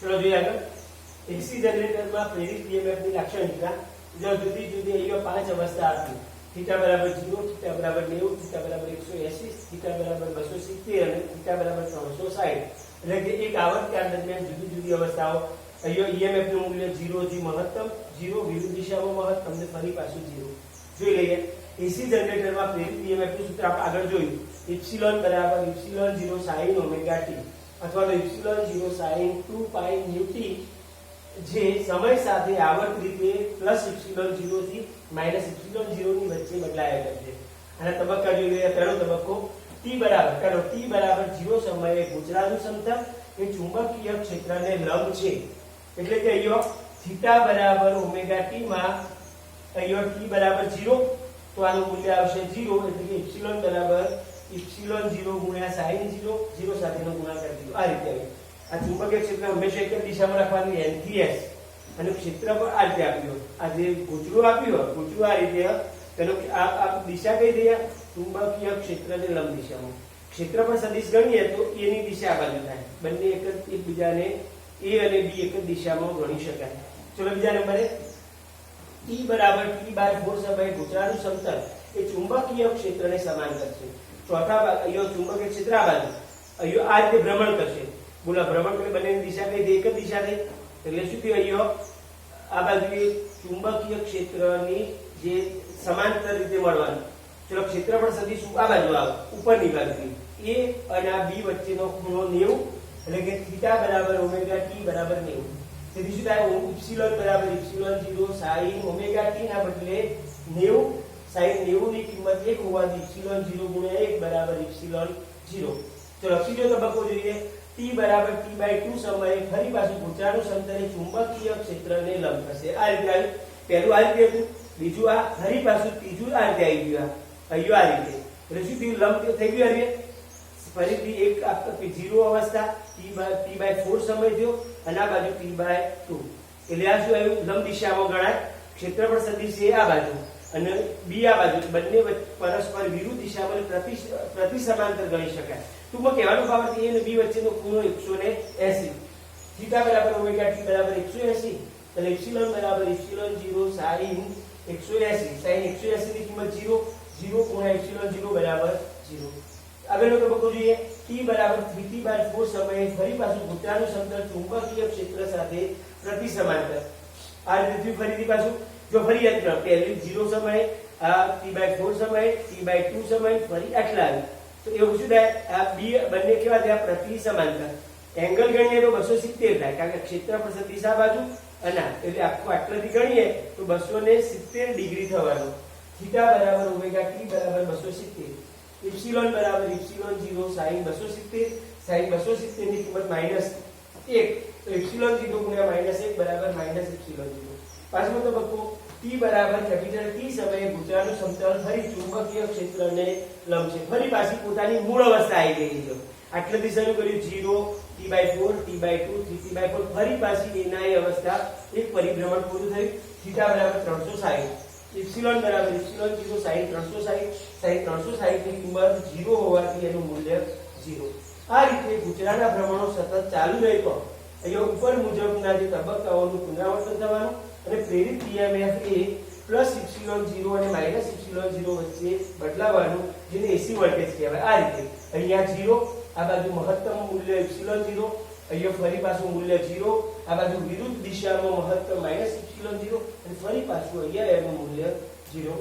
ચલો જોઈએ આગળ. એસી જનરેટરમાં પ્રેરિત EMF ની લાક્ષણિકતા. જો જુદી જુદી અહીંયા 5 અવસ્થા આપી. થીટા બરાબર 0, થીટા બરાબર 90, થીટા બરાબર 180, થીટા બરાબર 270 અને થીટા બરાબર 360. એટલે કે એક આવર્તકાળ દરમિયાન જુદી જુદી અવસ્થાઓ. અહીંયા EMF નું મૂલ્ય 0 થી મહત્તમ, 0 વિરુદ્ધ દિશામાં મહત્તમ ને ફરી પાછું 0. જોઈ લઈએ. એસી જનરેટરમાં પ્રેરિત EMF નું સૂત્ર આપણે આગળ જોયું. એપ્સિલોન બરાબર એપ્સિલોન 0 sin ઓમેગા t અથવા તો એપ્સિલોન 0 sin 2 પાઈ ન્યુ t, જે સમય સાથે આવર્ત રીતે પ્લસ એપ્સિલોન 0 થી માઈનસ એપ્સિલોન 0 ની વચ્ચે બદલાયા કરે છે. અને તબક્કા જોઈ લઈએ. પહેલો તબક્કો t બરાબર, કારણ t બરાબર 0 સમયે ગોચરાનું સમતલ એ ચુંબકીય ક્ષેત્રને લંબ છે. એટલે કે અહીંયા થીટા બરાબર ઓમેગા t માં અહીંયા t બરાબર 0, તો આનું મૂલ્ય આવશે 0. એટલે કે એપ્સિલોન બરાબર એપ્સિલોન 0 ગુણ્યા sin 0, 0 સાથેનો ગુણાકાર 0. આ રીતે આવે. આ ચુંબકીય ક્ષેત્ર હંમેશા એક જ દિશામાં રાખવાનું, n થી s. અને ક્ષેત્રફળ આ રીતે આપ્યું. આ જે ગોચરું આપ્યું, ગોચરું આ રીતે, તેનો આ દિશા કઈ થઈ? ચુંબકીય ક્ષેત્રને લંબ દિશામાં. ક્ષેત્રફળ સદિશ ગણીએ તો a ની દિશા આ બાજુ થાય. બંને એકબીજાને a અને b એક જ દિશામાં ગણી શકાય. ચલો બીજા નંબરે t બરાબર t/4 સમયે ગોચરાનું સમતલ એ ચુંબકીય ક્ષેત્રને સમાંતર છે. ચોથા અહીંયા ચુંબકીય ક્ષેત્ર આ બાજુ, અહીંયા આ રીતે ભ્રમણ કરશે. બોલો, ભ્રમણ કરે બંનેની દિશા કઈ થઈ? એક જ દિશા થઈ. એટલે શું થયું? અહીંયા આ બાજુ ચુંબકીય ક્ષેત્રની જે સમાંતર રીતે મળવાનું. ચલો ક્ષેત્રફળ સદિશ આ બાજુ આવે, ઉપરની બાજુથી a અને આ b વચ્ચેનો ખૂણો 90, એટલે કે થીટા બરાબર ઓમેગા t બરાબર 90. તેથી શું થાય? એપ્સિલોન બરાબર એપ્સિલોન 0 sin ઓમેગા t ના બદલે 90, sin 90 ની કિંમત 1 હોવાથી એપ્સિલોન 0 ગુણ્યા 1 બરાબર એપ્સિલોન 0. ચલો ત્રીજો તબક્કો જોઈએ. t બરાબર t/2 સમયે ફરી પાછું ગોચરાનું સમતલ એ ચુંબકીય ક્ષેત્રને લંબ થશે. આ રીતે આવ્યું. પહેલું આ રીતે હતું, બીજું આ, ફરી પાછું ત્રીજું આ રીતે આવી ગયું. અહીંયા આ રીતે. એટલે શું થયું? લંબ થઈ ગયું. હવે ફરીથી એક 0 અવસ્થા t/4 સમય થયો અને આ બાજુ t/2. એટલે આ શું આવ્યું? લંબ દિશામાં ગણાય. ક્ષેત્રફળ સદિશ છે આ બાજુ અને b આ બાજુ, બંને પરસ્પર વિરુદ્ધ દિશામાં પ્રતિ સમાંતર ગણી શકાય. ટૂંકમાં કહેવાનો ભાવ a અને b વચ્ચેનો ખૂણો 180. થીટા બરાબર ઓમેગા t બરાબર 180. એટલે એપ્સિલોન બરાબર એપ્સિલોન 0 sin 180. sin 180 ની કિંમત 0, 0 ગુણ્યા એપ્સિલોન 0 બરાબર 0. આગળનો તબક્કો જોઈએ. t બરાબર 3t/4 સમયે ફરી પાછું ગોચરાનું સમતલ ચુંબકીય ક્ષેત્ર સાથે પ્રતિ સમાંતર. આ રીતે ફરીથી પાછું જો ફરી યાદ કરો, પહેલી 0 સમયે, આ t/4 સમયે, t/2 સમયે, ફરી આટલા આવે. તો એવું શું થાય? આ b બંને કેવા થયા? પ્રતિ સમાંતર. એંગલ ગણીએ તો 270 થાય, કારણ કે ક્ષેત્રફળ સદિશ આ બાજુ અને એટલે આખું આટલાથી ગણીએ તો 270 ડિગ્રી થવાનું. થીટા બરાબર ઓમેગા t બરાબર 270. એપ્સિલોન બરાબર એપ્સિલોન 0 sin 270. sin 270 ની કિંમત -1, તો એપ્સિલોન 0 ગુણ્યા -1 બરાબર -એપ્સિલોન 0. પાંચમો તબક્કો t બરાબર કેપિટલ T સમયે ગોચરાનું સમતલ ફરી ચુંબકીય ક્ષેત્રને લંબ છે. ફરી પાછી પોતાની મૂળ અવસ્થા આવી ગઈ છે. આટલા દિશાનું કર્યું 0, t/4, t/2, 3t/4, ફરી પાછી એના એ અવસ્થા, એક પરિભ્રમણ પૂરું થયું. થીટા બરાબર 360. એપ્સિલોન બરાબર એપ્સિલોન 0 sin 360. sin 360 ની કિંમત 0 હોવાથી એનું મૂલ્ય 0. આ રીતે ગોચરાના ભ્રમણો સતત ચાલુ રહે તો અહીંયા ઉપર મુજબના જે તબક્કાઓનું પુનરાવર્તન થવાનું અને પ્રેરિત EMF એ પ્લસ એપ્સિલોન 0 અને માઈનસ એપ્સિલોન 0 વચ્ચે બદલાવાનું, જેને AC વોલ્ટેજ કહેવાય. આ રીતે અહીંયા 0, આ બાજુ મહત્તમ મૂલ્ય એપ્સિલોન 0, અહીંયા ફરી પાછું મૂલ્ય 0, આ બાજુ વિરુદ્ધ દિશામાં મહત્તમ માઈનસ એપ્સિલોન 0 અને ફરી પાછું અહીંયા એનું મૂલ્ય 0